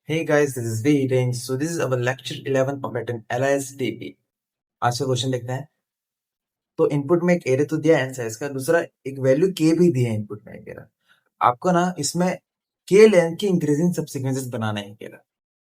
Hey guys, this is V Eating. So this is our lecture 11 of pattern LISTP. आज का question देखते हैं। तो इनपुट में एक एरे तो दिया है आंसर इसका, दूसरा एक वैल्यू के भी दिया है इनपुट में एक एरे। आपको ना इसमें के लेंथ की इंक्रीजिंग सबसीक्वेंसेस बनाना है एक एरे।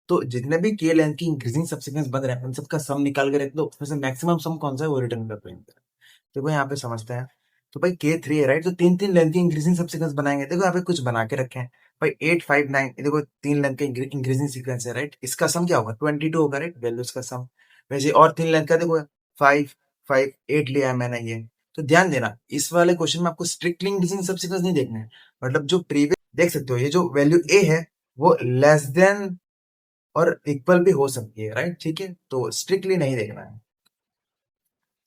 तो जितने भी के लेंथ की इंक्रीजिंग सबसीक्वेंस बन रहे हैं उन सबका सम निकाल के रख दो, उसमें से मैक्सिमम सम कौन सा है वो रिटर्न कर दो। देखो यहाँ पे समझते हैं। तो भाई के थ्री है राइट, तो तीन तीन लेंथ की इंक्रीजिंग सबसीक्वेंस बनाएंगे। देखो यहाँ पे कुछ बना के रखे हैं भाई 8 5 9, देखो तीन लेंथ का इंक्रीजिंग सीक्वेंस है राइट। इसका सम क्या होगा 22 होगा राइट, वैल्यूज का सम। वैसे और तीन लेंथ का देखो 5 5 8 लिया है मैंने ये। तो ध्यान देना इस वाले क्वेश्चन में आपको स्ट्रिक्टली इंक्रीजिंग सबसीक्वेंस नहीं देखना है। मतलब जो प्रीवियस देख सकते हो, ये जो वैल्यू ए है वो लेस देन और इक्वल भी हो सकती है राइट। ठीक है, तो स्ट्रिक्टली नहीं देखना है।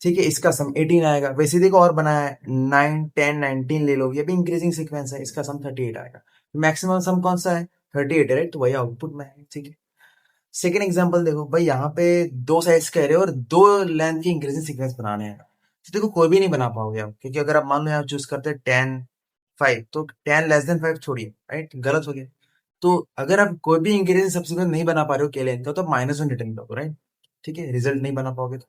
ठीक है, इसका सम 18 आएगा। वैसे देखो और बनाया है 9 10 19 ले लो, ये भी इंक्रीजिंग सीक्वेंस है, इसका सम 38 आएगा। मैक्सिमम सम कौन सा है 38 है राइट, तो वही आउटपुट में है। ठीक है, सेकेंड एग्जांपल देखो भाई, यहाँ पे दो साइड्स कह रहे हो और दो लेंथ की इंक्रीजिंग सीक्वेंस बनाने हैं। तो देखो कोई भी नहीं बना पाओगे आप, क्योंकि अगर आप मान लो यहाँ चूज करते हैं 10 5, तो 10 लेस देन 5 छोड़िए राइट, गलत हो गया। तो अगर आप कोई भी इंक्रीजिंग सब्सिक्वेंस नहीं बना पा रहे हो के लेंथ का, तो -1 रिटर्न करो राइट। ठीक है, रिजल्ट नहीं बना पाओगे तो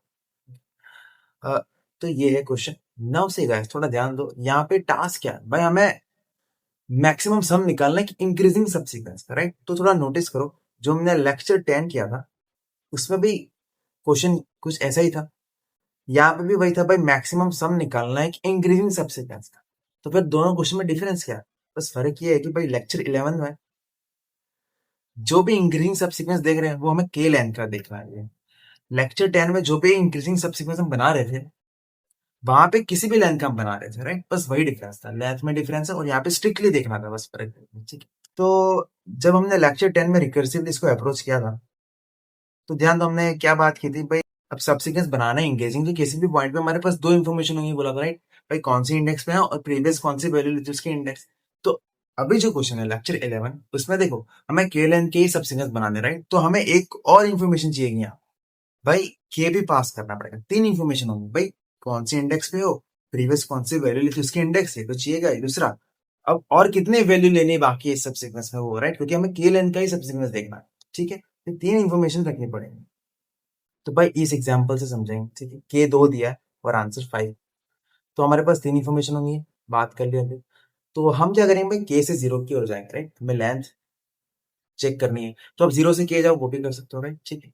अ, तो ये है क्वेश्चन। नाउ से गाइस थोड़ा ध्यान दो, यहाँ पे टास्क क्या है भाई, हमें मैक्सिमम सम निकालना है कि इंक्रीजिंग सबसीक्वेंस का राइट। तो थोड़ा नोटिस करो, जो हमने लेक्चर 10 किया था उसमें भी क्वेश्चन कुछ ऐसा ही था। यहाँ पे भी वही था भाई, मैक्सिमम सम निकालना है कि इंक्रीजिंग सबसीक्वेंस का। तो फिर दोनों क्वेश्चन में डिफरेंस क्या है? बस फर्क ये है कि भाई लेक्चर 11 में जो भी इंक्रीजिंग सबसीक्वेंस देख रहे हैं वो हमें के लेंथ का देखना है। लेक्चर 10 में जो भी इंक्रीजिंग सबसीक्वेंस हम बना रहे थे वहां पे किसी भी लेंथ का हम बना रहे थे राइट, बस वही डिफरेंस था, लेंथ में डिफरेंस है और यहाँ पे स्ट्रिक्टली देखना था बस फर्क। ठीक है, तो जब हमने लेक्चर 10 में रिकर्सिवली इसको अप्रोच किया था, तो ध्यान दो हमने क्या बात की थी भाई। अब सबसीक्वेंस बनाना है इंगेजिंग, तो किसी भी पॉइंट पे हमारे पास दो इन्फॉर्मेशन होंगी बोला था राइट। भाई कौन सी इंडेक्स पे है और प्रीवियस कौन सी वैल्यू ली थी उसकी इंडेक्स। तो अभी जो क्वेश्चन है लेक्चर 11 उसमें देखो हमें के लेंथ के ही सबसीक्वेंस बनाने राइट, तो हमें एक और इन्फॉर्मेशन चाहिए यहाँ भाई, के भी पास करना पड़ेगा। तीन इंफॉर्मेशन होंगी भाई, कौन सी इंडेक्स पे हो, प्रीवियस कौन सी वैल्यू ली थी उसकी इंडेक्स है तो चाहिएगा ही। दूसरा अब और कितने वैल्यू लेने बाकी है इस सब सीक्वेंस में वो राइट, क्योंकि हमें के लेंथ का ही सब सीक्वेंस देखना है। ठीक है, तो तीन इंफॉर्मेशन रखनी पड़ेगी। तो भाई इस एग्जाम्पल से समझेंगे। ठीक है, के दो दिया है और आंसर 5, तो हमारे पास तीन इंफॉर्मेशन होंगी, बात कर लिया अभी। तो हम क्या करेंगे भाई, के से जीरो की ओर जाएंगे राइट, हमें लेंथ चेक करनी है। तो अब जीरो से के जाओ वो भी कर सकते हो राइट। ठीक है,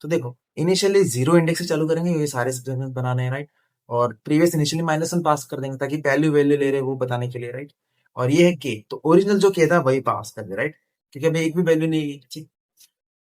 तो देखो इनिशियली जीरो इंडेक्स से चालू करेंगे, ये सारे सब्जेक्ट बनाने हैं राइट। और प्रीवियस इनिशियली -1 पास कर देंगे ताकि पहली वैल्यू ले रहे हैं वो बताने के लिए राइट। और ये है के, तो ओरिजिनल जो के था वही पास कर दे राइट, क्योंकि अभी एक भी वैल्यू नहीं है। ठीक,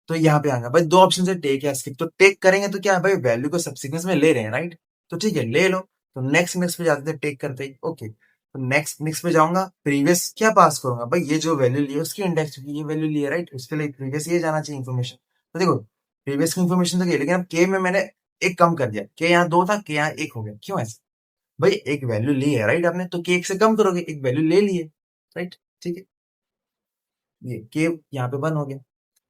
तो यहाँ पे आएगा भाई दो ऑप्शन है टेक या स्किप। तो टेक करेंगे तो क्या है भाई, वैल्यू को सबसीक्वेंस में ले रहे हैं राइट, तो ठीक है ले लो। तो नेक्स्ट नेक्स्ट पे जाते थे टेक करते ही, ओके। तो नेक्स्ट नेक्स्ट पे जाऊंगा, प्रीवियस क्या पास करूंगा भाई, ये जो वैल्यू ली है उसकी इंडेक्स, क्योंकि ये वैल्यू ली है राइट, उसके लिए प्रीवियस ये जाना चाहिए इन्फॉर्मेशन। तो देखो प्रीवियस की इन्फॉर्मेशन तो गई, लेकिन अब के में मैंने एक कम कर दिया, के यहाँ दो था के यहाँ एक हो गया। क्यों ऐसे भाई, एक वैल्यू ली है राइट आपने, तो के एक से कम करोगे, एक वैल्यू ले ली है राइट। ठीक है, ये के यहाँ पे 1 हो गया।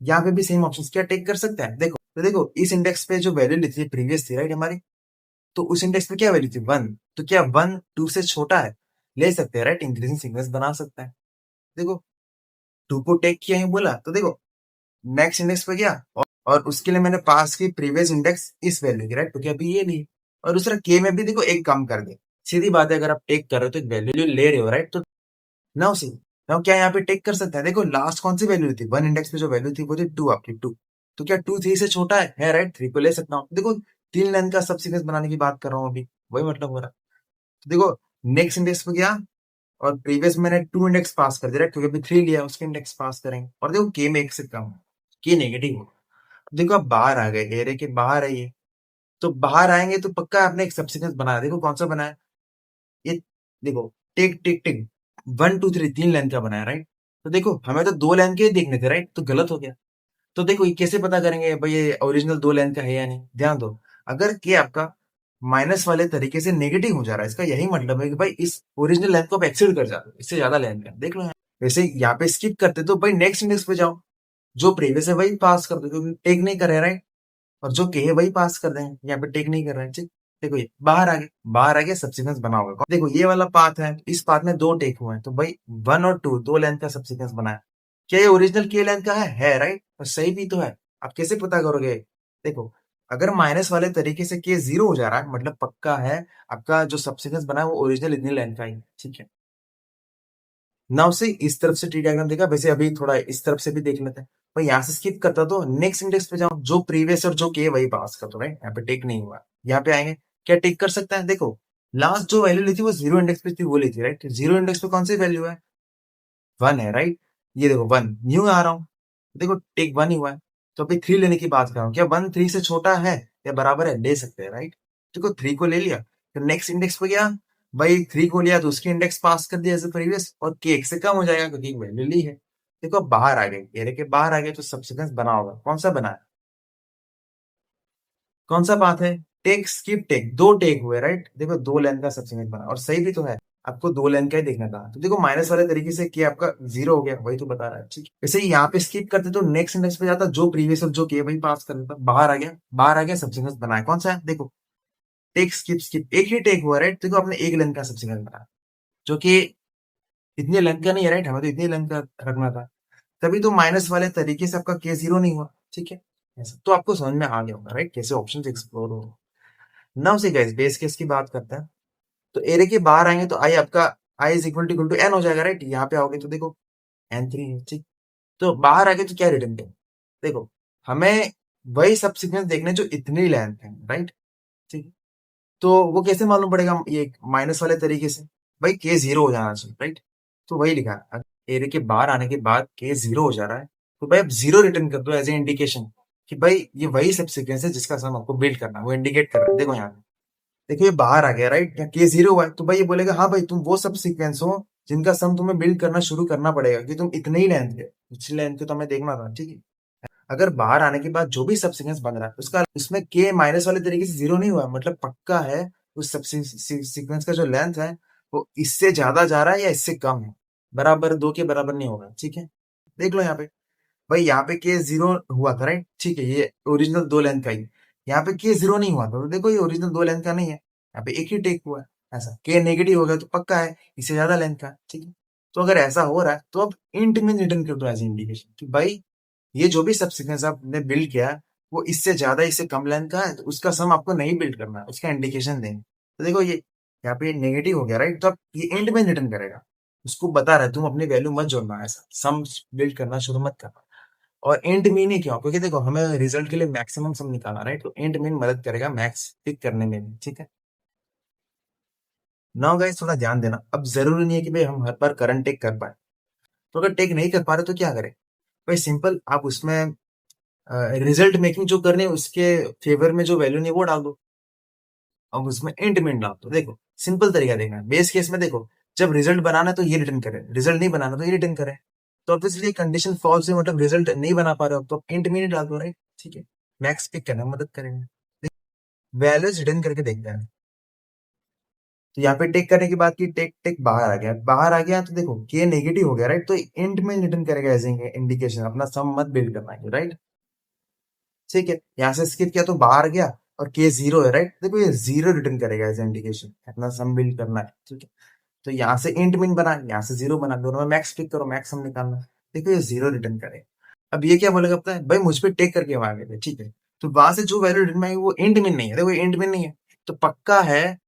यहाँ पे भी सेम ऑप्शन क्या टेक कर सकते हैं, देखो तो देखो इस इंडेक्स पे जो वैल्यू ली थी प्रीवियस थी राइट हमारी, तो उस इंडेक्स पे क्या वैल्यू थी 1, तो क्या 1 2 से छोटा है, ले सकते हैं राइट, इंक्रीजिंग सीक्वेंस बना सकते हैं। देखो 2 को टेक किया है बोला, तो देखो नेक्स्ट इंडेक्स पे गया और उसके लिए मैंने पास की प्रीवियस इंडेक्स इस वैल्यू की राइट, क्योंकि अभी ये ली। और दूसरा के में भी देखो एक कम कर दे, सीधी बात है, अगर आप टेक कर रहे हो तो एक वैल्यू ले रहे हो राइट। तो नाउ सी, नाउ क्या यहाँ पे टेक कर सकते हैं, देखो लास्ट कौन सी वैल्यू थी, वन इंडेक्स पे जो वैल्यू थी वो थी 2 आपकी 2। तो क्या 2 3 से छोटा है राइट, 3 को ले सकता हूँ। देखो तीन लेंथ का सब सीक्वेंस बनाने की बात कर रहा हूँ अभी, वही मतलब हो रहा है। तो देखो नेक्स्ट इंडेक्स पे गया और प्रीवियस मैंने 2 इंडेक्स पास कर दिया राइट, क्योंकि अभी 3 लिया उसके इंडेक्स पास करेंगे। और देखो के में एक से कम है, के नेगेटिव हो। देखो अब बाहर आ गए, एरे के बाहर है ये, तो बाहर आएंगे तो पक्का आपने एक सब सीक्वेंस बनाया। देखो कौन सा बनाया, ये देखो टिक टिक टिक 1 2 3 तीन लेंथ का बनाया राइट। तो देखो हमें तो दो लेंथ के ही देखने थे राइट, तो गलत हो गया। तो देखो ये कैसे पता करेंगे भाई ये ओरिजिनल दो लेंथ का है या नहीं, ध्यान दो। अगर के आपका माइनस वाले तरीके से नेगेटिव हो जा रहा है, इसका यही मतलब है कि भाई इस ओरिजिनल लेंथ को आप एक्सीड कर जाते हो, इससे ज्यादा लेंथ है, देख लो यहाँ। वैसे यहाँ पे स्किप करते तो भाई नेक्स्ट इंडेक्स पे जाओ, जो प्रीवियस है वही पास कर दो, क्योंकि टेक नहीं कर रहे राइट। और जो के है वही पास कर देंगे, यहाँ पे टेक नहीं कर रहे हैं। ठीक, देखो ये बाहर आ गए, बाहर आ गया सबसीक्वेंस बना होगा। देखो ये वाला पाथ है, इस पाथ में दो टेक हुए हैं, तो भाई 1 और 2 दो लेंथ का सबसीक्वेंस बनाया। क्या ये ओरिजिनल के लेंथ का है राइट, और सही भी तो है। आप कैसे पता करोगे? देखो, अगर माइनस वाले तरीके से के जीरो हो जा रहा है मतलब पक्का है आपका जो सब्सिक्वेंस बना है वो ओरिजिनल इतनी लेंथ का ही है, ठीक है। ना उसे इस तरफ से टी डायग्राम देखा, वैसे अभी थोड़ा इस तरफ से भी देख लेते हैं। भाई यहाँ से स्किप करता तो नेक्स्ट इंडेक्स पे जाओ, जो प्रीवियस और जो के वही पास कर दो राइट। यहाँ पे टेक नहीं हुआ, यहाँ पे आएंगे, क्या टेक कर सकता है? देखो, लास्ट जो वैल्यू ली थी वो जीरो इंडेक्स पे थी, वो ली थी राइट। जीरो इंडेक्स पे कौन सी वैल्यू है? वन है राइट। ये देखो वन न्यू आ रहा हूँ, देखो टेक वन ही हुआ है। तो अभी थ्री लेने की बात कर रहा हूँ, क्या वन थ्री से छोटा है या बराबर है? ले सकते हैं राइट। देखो थ्री को ले लिया, फिर नेक्स्ट इंडेक्स पे गया, भाई थ्री को लिया तो उसकी इंडेक्स पास कर दिया एज प्रीवियस, और के एक से कम हो जाएगा क्योंकि वैल्यू ली है। देखो अब बाहर आ गए, एरे के बाहर आ गए तो सब्सिक्वेंस बना होगा, कौन सा बना है? कौन सा पाथ है? टेक स्किप टेक, दो टेक हुए राइट। देखो दो लाइन का सब्सिक्वेंस बना और सही भी तो है। आपको दो लाइन का ही देखना था, तो देखो माइनस वाले तरीके से किया आपका जीरो हो गया, वही तो बता रहा है, ठीक है। वैसे ही यहाँ पे स्किप करते तो नेक्स्ट इंडेक्स पे जाता, जो प्रीवियस और जो किया वही पास कर देता। बाहर आ गया, बाहर आ गया, सब्सिक्वेंस बनाया, कौन सा है? देखो टेक स्किप स्किप, एक ही टेक हुआ राइट। देखो आपने एक लेंथ का सब्सिक्वेंस बनाया जो कि इतनी लेंथ का नहीं है राइट, हमें तो इतनी लेंथ का रखना था। तभी तो माइनस वाले तरीके से आपका के जीरो नहीं हुआ, ठीक है। ऐसा तो आपको समझ में आ गया होगा राइट, कैसे ऑप्शन एक्सप्लोर हो। नाउ से गाइस बेस केस की बात करते हैं। तो एरे के बाहर आएंगे तो आई आपका आई इज इक्वल टू एन हो जाएगा राइट। यहाँ पे आओगे तो देखो एन थ्री है, ठीक। तो बाहर आगे तो क्या रिटर्न करें? देखो हमें वही सब सीक्वेंस देखने जो इतनी लेंथ है राइट, ठीक। तो वो कैसे मालूम पड़ेगा? ये माइनस वाले तरीके से, भाई के जीरो हो जाना चाहिए राइट। तो वही लिखा है, एरे के बाहर आने के बाद के जीरो हो जा रहा है तो भाई अब जीरो रिटर्न कर दो एज ए इंडिकेशन कि भाई ये वही सब सीक्वेंस है जिसका सम आपको बिल्ड करना है, वो इंडिकेट कर रहा है। देखो यहाँ पे देखिए ये बाहर आ गया राइट, या के जीरो हुआ है तो भाई ये बोलेगा हाँ भाई तुम वो सब सीक्वेंस हो जिनका सम तुम्हें बिल्ड करना शुरू करना पड़ेगा, कि तुम इतने ही लेंथ के, पिछले लेंथ के तो हमें देखना था, ठीक है। अगर बाहर आने के बाद जो भी सब सीक्वेंस बन रहा है उसका उसमें के माइनस वाले तरीके से जीरो नहीं हुआ, मतलब पक्का है उस सब सीक्वेंस का जो लेंथ है वो इससे ज्यादा जा रहा है या इससे कम है, बराबर दो के बराबर नहीं होगा, ठीक है। देख लो यहाँ पे, भाई यहाँ पे के जीरो हुआ था राइट, ठीक है, ये ओरिजिनल दो लेंथ का ही। यहाँ पे के जीरो नहीं हुआ था तो देखो ये ओरिजिनल दो लेंथ का नहीं है, यहाँ पे एक ही टेक हुआ है। ऐसा के नेगेटिव हो गया तो पक्का है इससे ज्यादा लेंथ का, ठीक है। तो अगर ऐसा हो रहा है तो अब इंट में रिटर्न कर दो एज इंडिकेशन कि भाई ये जो भी सब सीक्वेंस आपने बिल्ड किया है वो इससे ज्यादा इससे कम लेंथ का है, तो उसका सम आपको नहीं बिल्ड करना है, उसका इंडिकेशन देंगे। तो देखो ये यहाँ पे नेगेटिव हो गया राइट, तो अब ये एंड में रिटर्न करेगा, उसको बता रहा है तुम अपनी वैल्यू मत जोड़ना, ऐसा सम बिल्ड करना शुरू मत करना। और एंड मीन ही क्यों? क्योंकि देखो हमें रिजल्ट के लिए मैक्सिमम सम निकालना राइट, तो एंड मीन मदद करेगा मैक्स पिक करने में भी, ठीक है। नाउ गाइस थोड़ा ध्यान देना, अब जरूरी नहीं है कि भाई हम हर बार करंट टेक कर पाए। तो अगर टेक नहीं कर पा रहे तो क्या करें? भाई सिंपल, आप उसमें रिजल्ट मेकिंग जो करनी है उसके फेवर में जो वैल्यू नहीं है वो डाल दो, अब उसमें एंड मीन डाल दो। देखो सिंपल तरीका देखना है, बेस केस में देखो जब रिजल्ट बनाना है तो ये रिटर्न करे, रिजल्ट नहीं बनाना तो ये रिटर्न करे। तो ऑब्वियसली कंडीशन फॉल्स है, मतलब रिजल्ट नहीं बना पा रहे हो तो एंड मीन डाल दो राइट, ठीक है। मैक्स पिक करना मदद करेंगे। वैल्यूज रिटर्न करके देखते हैं। तो यहाँ पे टेक करने की बात की, टेक टेक बाहर आ गया, बाहर आ गया तो देखो के नेगेटिव हो गया राइट, तो एंड में रिटर्न करेगा एज इंडिकेशन, अपना सम मत बिल्ड करना है राइट, ठीक है। यहाँ से स्किप किया तो बाहर गया और के जीरो है राइट, देखो ये जीरो रिटर्न करेगा एज इंडिकेशन, अपना सम बिल्ड करना है, ठीक है। तो यहाँ से इंट मिन बना, यहाँ से जीरो बना, दोनों में मैक्स पिक करो, मैक्स सम निकालना है। देखो ये जीरो रिटर्न करेगा। अब ये क्या बोलेगा पता है? भाई मुझ पे टेक करके वहां गए थे, ठीक है। तो वहां से जो वैल्यू रिटर्न आई वो एंड मिन नहीं है, देखो एंड मिन नहीं है। तो पक्का है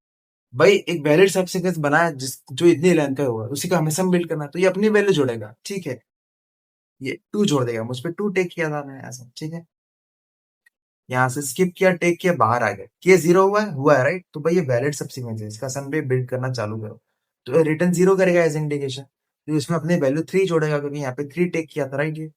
भाई एक वैलिड सब सीक्वेंस बनाया जिस जो इतनी लेंथ का हुआ उसी का हमें सम बिल्ड करना है, तो ये अपनी वैल्यू जोड़ेगा, ठीक है। ये टू जोड़ देगा, मुझ पे टू टेक किया था मैंने ऐसा, ठीक है। यहाँ से स्किप किया, टेक किया, बाहर आ गया, के जीरो हुआ है राइट, तो भाई ये वैलिड सब सीक्वेंस है, इसका सम पे बिल्ड करना चालू करो। तो रिटर्न जीरो करेगा एज इंडिकेशन, तो इसमें अपने वैल्यू थ्री जोड़ेगा क्योंकि यहाँ पे थ्री टेक किया था राइट ये।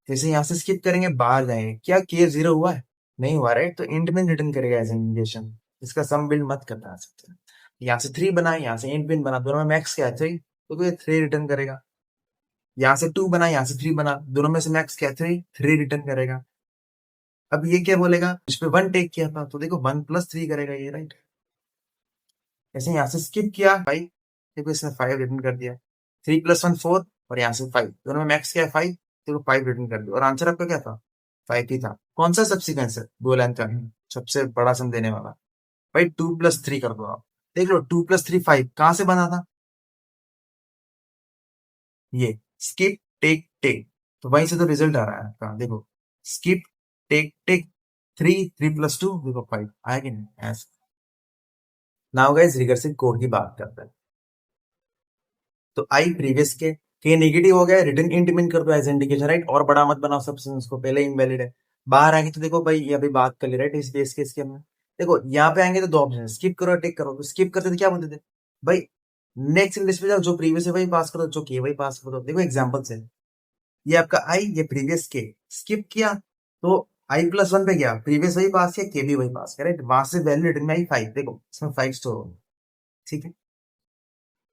जैसे यहाँ से स्किप करेंगे बाहर जाएंगे, क्या के जीरो हुआ है? नहीं हुआ राइट, तो इंट में रिटर्न करेगा एज इंडिकेशन, इसका सम बिल्ड मत करना आ सकते। यहाँ से थ्री बना, यहाँ से इंट पिन बना, दोनों में मैक्स क्या है? थ्री, तो ये थ्री रिटर्न करेगा। यहाँ से टू बना, यहाँ से थ्री बना, दोनों में से मैक्स क्या है? थ्री, थ्री रिटर्न करेगा। अब ये क्या बोलेगा? इस पे वन टेक किया था तो देखो वन प्लस थ्री करेगा ये राइट। ऐसे यहाँ से स्किप किया फाइव, देखो इसने फाइव रिटर्न कर दिया। थ्री प्लस वन फोर, और यहाँ से फाइव, दोनों में मैक्स क्या है? फाइव, देखो फाइव रिटर्न कर दिया, और आंसर आपका क्या था? फाइव ही था। कौन सा सबसीक्वेंस है दो लेंथ का सबसे बड़ा सम देने वाला? भाई टू प्लस थ्री कर दो आप, देख लो टू प्लस थ्री फाइव कहाँ से बना था? ये स्किप टेक टेक, तो वहीं से तो रिजल्ट आ रहा है आपका, देखो स्किप टेक टेक, 3 3 + 2 देखो 5 आया कि नहीं ऐसा। नाउ गाइस रिकर्सिव कोड की बात करते हैं। तो आई प्रीवियस के नेगेटिव हो गया, रिटर्न इंट मीन कर दो एज इंडिकेशन, राइट, और बड़ा मत बनाओ सब्सटेंस को, पहले इनवैलिड है। बाहर आएंगे तो देखो भाई ये अभी बात कर ले, राइट, इस बेस केस के हमने, देखो यहाँ पे आएंगे तो दो ऑप्शन, स्किप करो टेक करो, तो स्किप करते थे क्या बोलते थे भाई, नेक्स्ट लिस्ट पे जाओ, जो प्रीवियस है वही पास करो, जो के वही पास करो। देखो एग्जाम्पल से, ये आपका आई, ये प्रीवियस के, स्किप किया तो i+1 पे गया, प्रीवियस वही पास किया, के भी वही पास किया, राइट, वहां से वैल्यू रिटर्न में आई 5, देखो इसमें 5 स्टोर होगा, ठीक है।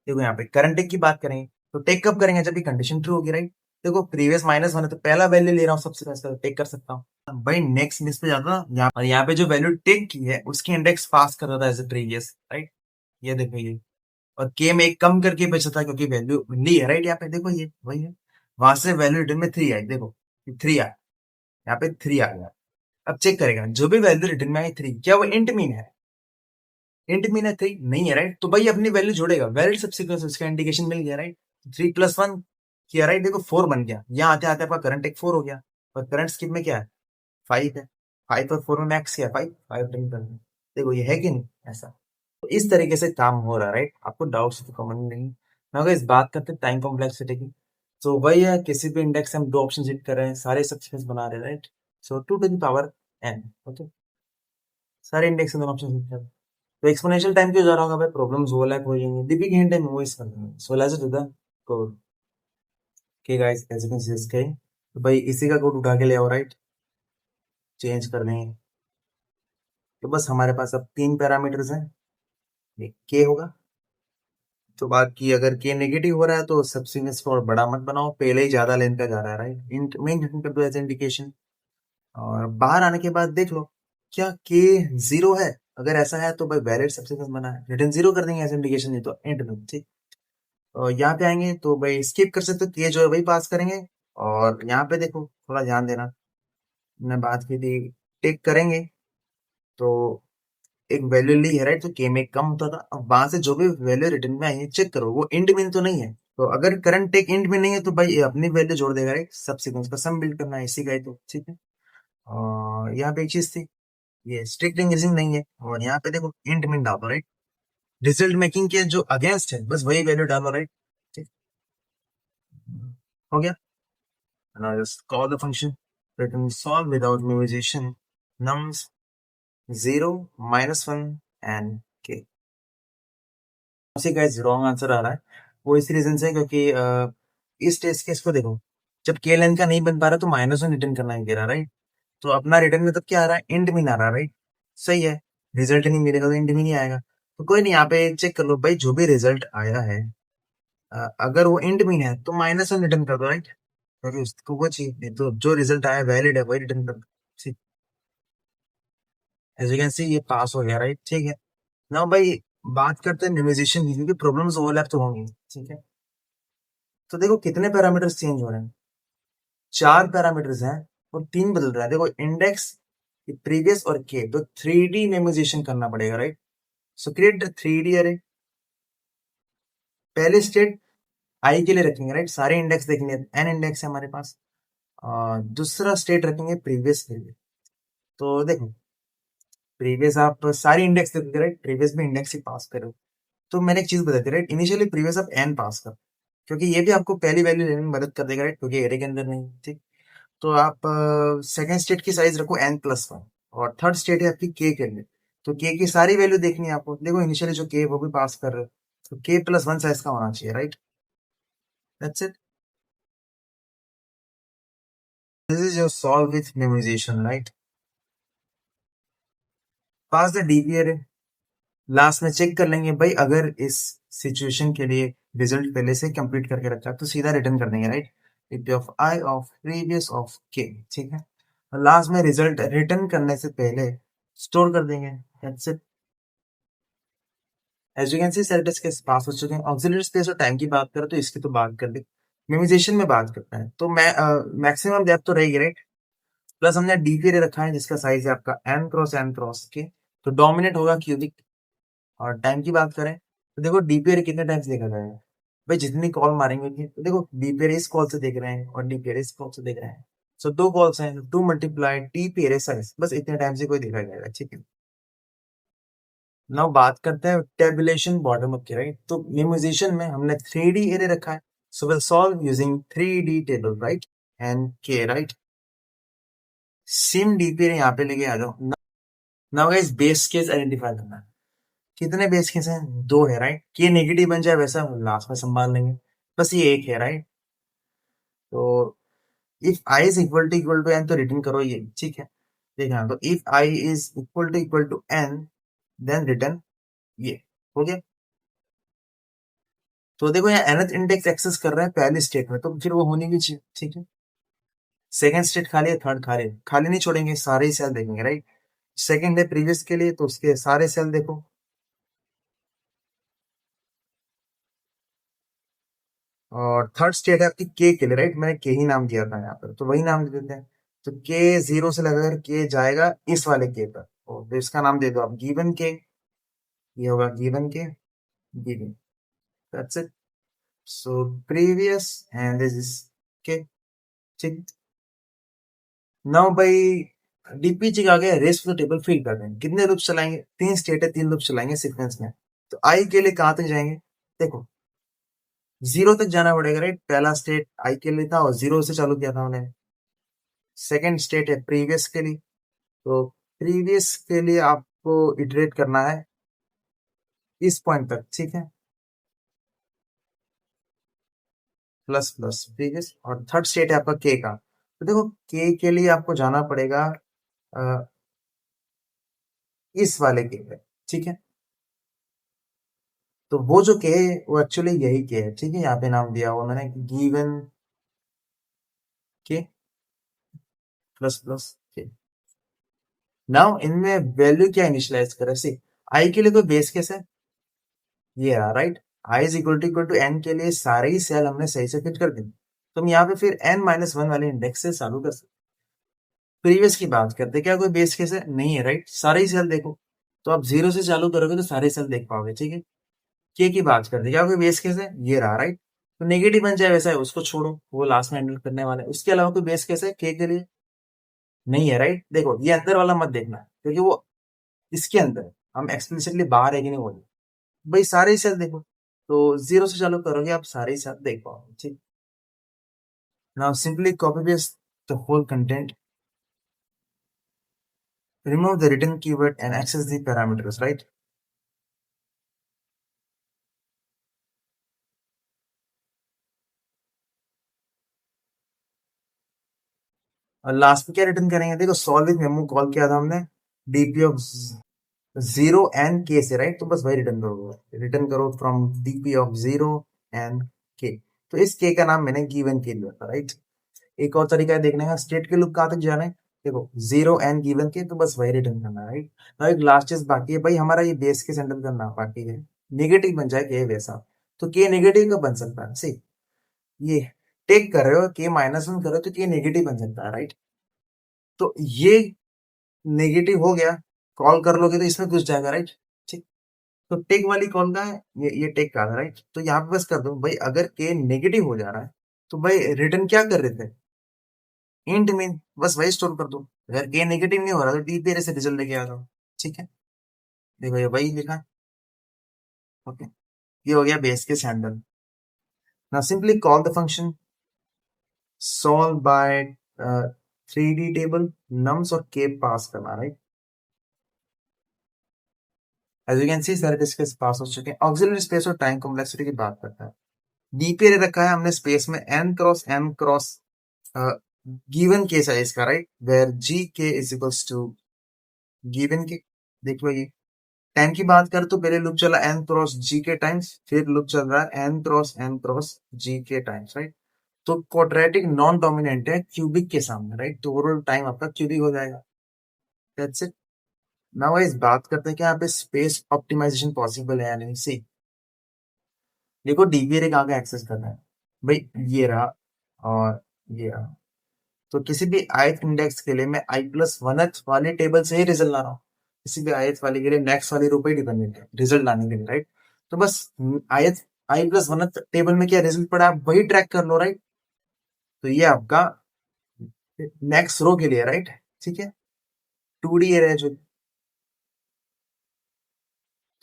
देखो यहाँ पे करंट टेक की बात करेंगे तो टेक कब करेंगे, जब भी कंडीशन ट्रू होगी, राइट। देखो प्रीवियस -1 है तो पहला वैल्यू ले रहा हूँ सबसे पहले, टेक कर सकता हूँ भाई, नेक्स्ट लिस्ट पे जाता हूँ यहाँ, और यहाँ पे जो वैल्यू टेक की है उसकी इंडेक्स पास कर रहा था एज ए प्रीवियस, राइट, ये देखो ये, और के में एक कम करके बचा था क्योंकि वैल्यू ली है, राइट, यहाँ पे देखो ये वही है, वहां से वैल्यू रिटर्न में 3 आई, देखो 3 आया, यहाँ पे 3 आ गया। अब चेक करेगा जो भी वैल्यू रिटर्न में आई 3, क्या वो इंट मीन है, इंट मीन है 3 नहीं है, राइट, तो भाई अपनी वैल्यू जोड़ेगा, वैलिड सबसीक्वेंस, उसका इंडिकेशन मिल गया, राइट। 3+1 किया, राइट, देखो 4 बन गया, यहाँ आते आते आपका करंट एक 4 हो गया, और करंट स्किप में क्या है 5 है, 5 और 4 में मैक्स क्या है 5, 5 रिटर्न कर दिया। देखो ये है कि नहीं ऐसा, तो इस तरीके से काम हो रहा है, राइट, आपको डाउट्स तो कमेंट नहीं। मैं अगर इस बात करते हैं टाइम कॉम्प्लेक्सिटी की, तो वही है, किसी भी इंडेक्स हम दो ऑप्शन हिट कर रहे हैं, सारे सबसीक्वेंस बना रहे हैं, right, so 2 to the power n, okay, सारे इंडेक्स में दोनों ऑप्शन हिट कर रहे हैं। तो एक्सपोनेंशियल टाइम क्यों जा रहा होगा भाई, प्रॉब्लम्स ओवरलैप हो जाएंगे, दी बिग हिंट है मेमोरीज करना, so let's do the code. Okay guys, as you can see this k, तो भाई इसी का कोड उठा के ले आओ, राइट, चेंज कर देंगे। तो बस हमारे पास अब 3 पैरामीटर्स हैं, एक के होगा, तो बाकी अगर के नेगेटिव हो रहा है तो सबसिक्वेंस को और बड़ा मत बनाओ, पहले ही ज्यादा लेंथ का जा रहा है, राइट, इंट मेन रिटर्न कर दो एज इंडिकेशन, और बाहर आने के बाद देख लो क्या के 0 है, अगर ऐसा है तो भाई वैलिड सबसिक्वेंस बना है, रिटर्न 0 कर देंगे एज इंडिकेशन, नहीं तो इंट में, ठीक। और यहाँ पे आएंगे तो भाई स्किप कर सकते हो, के जो है वही पास करेंगे, और यहाँ पे देखो थोड़ा ध्यान देना, मैंने बात की थी, टेक करेंगे तो एक वैल्यू ली है, राइट, तो के में कम होता था, अब वहां से जो भी वैल्यू रिटर्न में आई है चेक करो वो इंड में तो नहीं है, तो अगर करंट टेक इंड में नहीं है तो भाई ये अपनी वैल्यू जोड़ देगा, राइट, सब सीक्वेंस का सम बिल्ड करना है इसी का ही, तो ठीक है। और यहाँ पे एक चीज थी, ये स्ट्रिक्ट इंक्रीजिंग नहीं है, और यहाँ पे देखो इंड में डालो, राइट, रिजल्ट मेकिंग के जो अगेंस्ट है बस वही वैल्यू डालो, राइट, ठीक, हो गया। Now just call the function, return solve without memorization, nums 0 -1 and k। उसी का रॉन्ग आंसर आ रहा है, वो इस रीजन से क्योंकि इस टेस्ट केस को देखो, जब के लेंथ का नहीं बन पा रहा तो -1 रिटर्न करना ही कह रहा, राइट, तो अपना रिटर्न में तब क्या आ रहा है, इंड मीन आ रहा है, राइट, सही है, रिजल्ट नहीं मिलेगा तो इंड मीन ही आएगा, तो कोई नहीं, यहाँ पे चेक कर लो भाई, जो भी रिजल्ट आया है अगर वो इंड मीन है तो -1 रिटर्न कर दो, राइट, क्योंकि उसको वो चाहिए, नहीं तो जो रिजल्ट आया वैलिड है वही रिटर्न कर दो। एज यू कैन सी ये पास हो गया, राइट, ठीक है। नाउ भाई बात करते हैं मेमोराइजेशन की, क्योंकि प्रॉब्लम्स ओवरलैप तो होंगी, ठीक है। तो देखो कितने पैरामीटर्स चेंज हो रहे हैं, 4 पैरामीटर्स हैं और 3 बदल रहा है, देखो इंडेक्स, प्रीवियस और के, तो 3D मेमोराइजेशन करना पड़ेगा, राइट, सो क्रिएट 3D अरे, पहले स्टेट आई के लिए रखेंगे, राइट, सारे इंडेक्स देखेंगे, एन इंडेक्स है हमारे पास, और दूसरा स्टेट रखेंगे प्रीवियस के लिए, तो देखो प्रीवियस आप सारी इंडेक्स देखोगे, राइट, प्रीवियस में इंडेक्स ही पास करो, तो मैंने एक चीज बताई थी, राइट, इनिशियली प्रीवियस आप एन पास कर, क्योंकि ये भी आपको पहली वैल्यू लेने में मदद कर देगा, राइट, क्योंकि एरे के अंदर नहीं, ठीक। तो आप सेकंड स्टेट की साइज रखो n+1, और थर्ड स्टेट है आपकी के के लिए, तो के की सारी वैल्यू देखनी है आपको, देखो इनिशियली जो के वो भी पास कर रहे हो, तो k+1 साइज का होना चाहिए, right, that's it, this is your solve with memorisation, right, pass the DP अरे, लास्ट में चेक कर लेंगे भाई, अगर इस सिचुएशन के लिए रिजल्ट पहले से कंप्लीट करके रखा है तो सीधा रिटर्न कर देंगे, right, D of I of previous of के, ठीक है, और लास्ट में रिजल्ट रिटर्न करने से पहले स्टोर कर देंगे, that's it. As you can see select के पास हो चुके हैं, ऑक्सिलरी स्पेस और टाइम की बात करें तो इसकी तो बात कर ली, मेमोराइजेशन में बात करते हैं, तो मैं मैक्सिमम डेप्थ तो रहेगी, राइट, प्लस हमने डीपी रे रखा है जिसका साइज है आपका n×n× के, तो डोमिनेट होगा क्यूबिक, और टाइम की बात करें तो देखो डीपीआर कितने टाइम्स देखा जाएगा, भाई जितनी कॉल मारेंगे उतनी, तो देखो बी पेयर इस कॉल से देख रहे हैं और डी पेयर इस कॉल से देख रहे हैं, सो दो कॉल्स हैं, to multiply T pair size, बस इतने टाइम से कोई देखा जाएगा, ठीक है। नाउ बात करते हैं टेबुलेशन बॉटम अप की, राइट। तो मेमोराइजेशन में हमने 3D एरे रखा है, so will solve using 3D table, right, and के, राइट। सिम डी पेयर यहाँ पे लेके आ जाओ। Now guys base case identify करना है। कितने बेस केस हैं? दो है, राइट। ये नेगेटिव बन जाए वैसा लास्ट में संभाल लेंगे, बस ये एक है, राइट। तो if i is equal to n, तो रिटर्न करो ये, ठीक है। देखना, तो if i is equal to n, then return ये, हो गया। तो देखो यहाँ nth इंडेक्स एक्सेस कर रहे हैं पहले स्टेट में, तो फिर वो होनी भी चाहिए, ठीक है। सेकंड स्टेट खाली है, थर्ड खाली है, खाली नहीं छोड़ेंगे, सारे ही सेल देखेंगे, राइट। सेकंड है प्रीवियस के लिए, तो उसके सारे सेल देखो। और थर्ड स्टेट है आपकी के के लिए, राइट, मैंने के ही नाम दिया था यहाँ पर, तो वही नाम दे देते हैं। तो के जीरो से लगाकर के जाएगा इस वाले के पर, तो इसका नाम दे दो आप गिवन के, ये होगा given k, given, that's it. So previous and this is k, ठीक। नाउ भाई डीपीजी आ गया, rest of the table fill कर देंगे। कितने लूप चलाएंगे? तीन स्टेट है, तीन लूप चलाएंगे सीक्वेंस में। तो आई के लिए कहां तक जाएंगे? देखो जीरो तक जाना पड़ेगा, राइट। पहला स्टेट आई के लिए था और जीरो से चालू किया था उन्हें। सेकंड स्टेट है प्रीवियस के लिए, तो प्रीवियस के लिए आपको इटरेट करना है इस पॉइंट तक, ठीक है, प्लस प्लस प्रीवियस। और थर्ड स्टेट है आपका के का, तो देखो के लिए आपको जाना पड़ेगा अ, इस वाले के पे, ठीक है। तो वो जो के है वो एक्चुअली यही के है, ठीक है। यहाँ पे नाम दिया हुआ मैंने गिवन के प्लस प्लस के। नाउ इनमें वैल्यू क्या इनिशियलाइज करें? सी आई के लिए कोई बेस केस है, ये रहा, right. I is equal to n के लिए सारे ही सेल हमने सही से फिट कर दिए, तो हम यहाँ पे फिर एन माइनस वन वाले इंडेक्स से चालू कर सकते। प्रीवियस की बात करते, क्या कोई बेस केस है? नहीं है, राइट। सारे ही सेल देखो, तो आप जीरो से चालू करोगे तो सारे सेल देख पाओगे, ठीक है। के की बात करते, क्या कोई बेस केस है? ये रहा, राइट। तो नेगेटिव बन जाए वैसा है, उसको छोड़ो, वो लास्ट में हैंडल करने वाले हैं। उसके अलावा कोई बेस केस है के लिए? नहीं है, राइट। देखो ये अंदर वाला मत देखना, क्योंकि वो इसके अंदर है, हम एक्सप्लिसिटली बाहर है कि नहीं बोले। भाई सारे ही सेल देखो, तो जीरो से चालू करोगे आप सारे ही सेल देख पाओगे, ठीक। Now simply copy paste the whole content, remove the written keyword and access the parameters, right? और लास्ट में क्या रिटर्न करेंगे? देखो सॉल्व विद मेमो कॉल किया था हमने, डीपी ऑफ जीरो एंड के से, राइट। तो बस वही रिटर्न करोगे, रिटर्न करो from DP of zero and के। तो इस के का नाम मैंने गिवन के दिया था, राइट। एक और तरीका है देखने का, स्टेट के लूप कहाँ तक जाना है? देखो जीरो एंड गिवन के, तो बस वही रिटर्न करना है, राइट। तो एक लास्ट चीज बाकी है भाई, हमारा ये बेस के हैंडल करना बाकी है। नेगेटिव बन जाए के वैसा, तो के नेगेटिव का बन सकता है, सही। ये टेक कर रहे हो, के माइनस वन कर रहे हो, तो के नेगेटिव बन सकता है, राइट। तो ये नेगेटिव हो गया, कॉल कर लोगे तो इसमें घुस जाएगा, राइट, ठीक। तो टेक वाली कॉल का है, ये टेक का है, राइट। तो यहाँ पे बस कर दो भाई, अगर के नेगेटिव हो जा रहा है तो भाई रिटर्न क्या कर रहे थे? इंट मीन, बस वही स्टोर कर दो। अगर के नेगेटिव नहीं हो रहा तो डी तेरे से रिजल्ट लेके आ जाओ, ठीक है। देखो ये वही लिखा है, ओके। ये हो गया base case handle. Now simply call the function solve by 3D table, nums और के पास करना, right. As you can see सारे डिस्कस पास हो चुके हैं। ऑक्सिलरी स्पेस और टाइम कॉम्प्लेक्सिटी की बात करता है। डीपी रखा है हमने स्पेस में n cross m cross given के साइज का, राइट, वेयर जी के इज इक्वल्स टू गिवन के। देखो ये टाइम की बात कर, तो पहले लूप चला n क्रॉस जी के टाइम्स, फिर लूप चल रहा है n क्रॉस जी के टाइम्स, राइट। तो क्वाड्रेटिक नॉन डोमिनेंट है क्यूबिक के सामने, राइट। तो ओवरऑल टाइम आपका क्यूबिक हो जाएगा, दैट्स इट। नाउ इस बात करते हैं कि यहाँ पे स्पेस ऑप्टिमाइजेशन पॉसिबल है या नहीं। सी देखो डीबीआर एक आगे एक्सेस करना है, भाई ये रहा और ये रहा। तो किसी भी ith इंडेक्स के लिए मैं i प्लस वनथ वाले टेबल से ही रिजल्ट ला रहा हूँ। किसी भी ith वाले के लिए नेक्स्ट वाली रो पे डिपेंडेंट है रिजल्ट लाने के लिए, राइट। तो बस ith आई प्लस वन टेबल में क्या रिजल्ट पड़ा आप वही ट्रैक कर लो, राइट। तो ये आपका नेक्स्ट रो के लिए, राइट। ठीक है, 2D एरे है जो,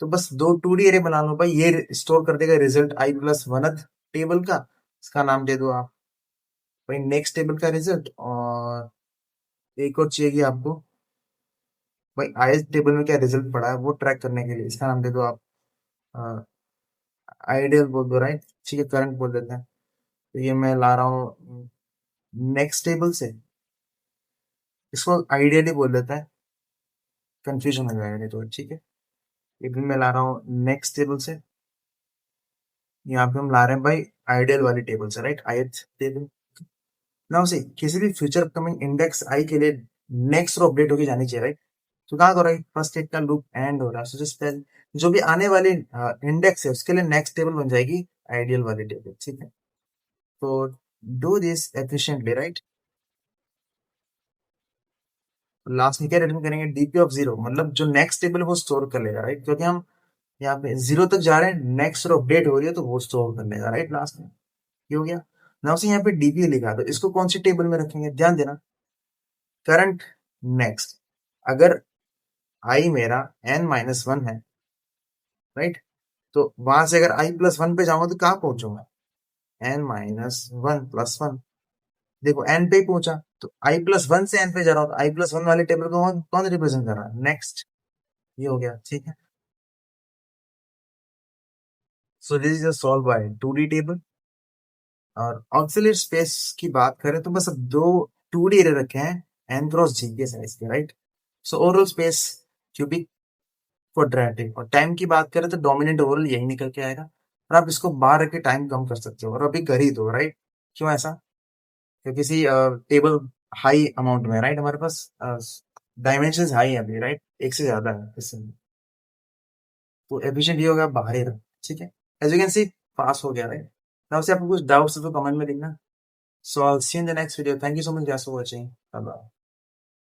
तो बस दो 2D एरे बना लो भाई, ये स्टोर कर देगा रिजल्ट आई प्लस वनथ टेबल का। इसका नाम दे दो आप भाई नेक्स्ट टेबल का रिजल्ट। और एक और चाहिए आपको भाई आई टेबल में क्या रिजल्ट पड़ा है वो ट्रैक करने के लिए, इसका नाम दे दो आप आइडियल बोल दो, राइट। ठीक है, करंट बोल देते हैं। तो ये मैं ला रहा हूँ नेक्स्ट टेबल से, इसको आइडियली बोल देता है, कंफ्यूजन हो जाएगा नहीं तो, ठीक है। ये भी मैं ला रहा हूँ नेक्स्ट टेबल से, यहाँ पे हम ला रहे हैं भाई आइडियल वाली टेबल से, right, ith table. Now see किसी भी फ्यूचर अपकमिंग इंडेक्स आई के लिए नेक्स्ट रो अपडेट होके जानी चाहिए, राइट। तो कहाँ हो रहा है, फर्स्ट स्टेट का लूप एंड हो रहा है, so just tell- जो भी आने वाली इंडेक्स है उसके लिए नेक्स्ट टेबल बन जाएगी आइडियल वाली टेबल, ठीक है। तो do this efficiently, right. Last में क्या रिटर्न करेंगे, डीपी ऑफ जीरो, मतलब जो नेक्स्ट टेबल है वो स्टोर कर लेगा, राइट, क्योंकि हम यहाँ पे जीरो तक जा रहे हैं, नेक्स्ट रो अपडेट हो रही है तो वो स्टोर कर लेगा, राइट, लास्ट में। ये हो गया। नाउ से यहाँ पे डीपी लिखा, तो इसको कौन सी टेबल में रखेंगे, ध्यान देना, करंट नेक्स्ट। अगर आई मेरा n-1 है, राइट, तो वहां से अगर आई प्लस वन पे जाऊंगा तो कहाँ पहुंचूंगा, n-1 + 1। देखो n पे ही पहुंचा, तो आई प्लस वन से n पे जा रहा हूँ, तो आई प्लस वन वाले टेबल को कौन कौन रिप्रेजेंट कर रहा है, नेक्स्ट। ये हो गया, ठीक है। So this is solve by 2D table. और ऑक्सिलरी स्पेस की बात करें तो बस अब दो 2D एरे रखे हैं n×g के साइज के, right. So overall space cubic quadratic. और टाइम की बात करें तो डोमिनेंट ओवरऑल यही निकल के आएगा, और आप इसको बाहर रख के टाइम कम कर सकते हो, और अभी कर ही दो, राइट। क्यों ऐसा, क्योंकि किसी टेबल हाई अमाउंट में, राइट, हमारे पास डायमेंशन हाई है अभी, राइट, एक से ज्यादा है इससे, तो एफिशिएंट ये होगा बाहर ही रख, ठीक है। एज यू कैन सी पास हो गया, राइट। नाउ से आपको कुछ डाउट्स है तो कमेंट में लिखना। So I will see you in the next video, thank you so much guys for watching, bye bye.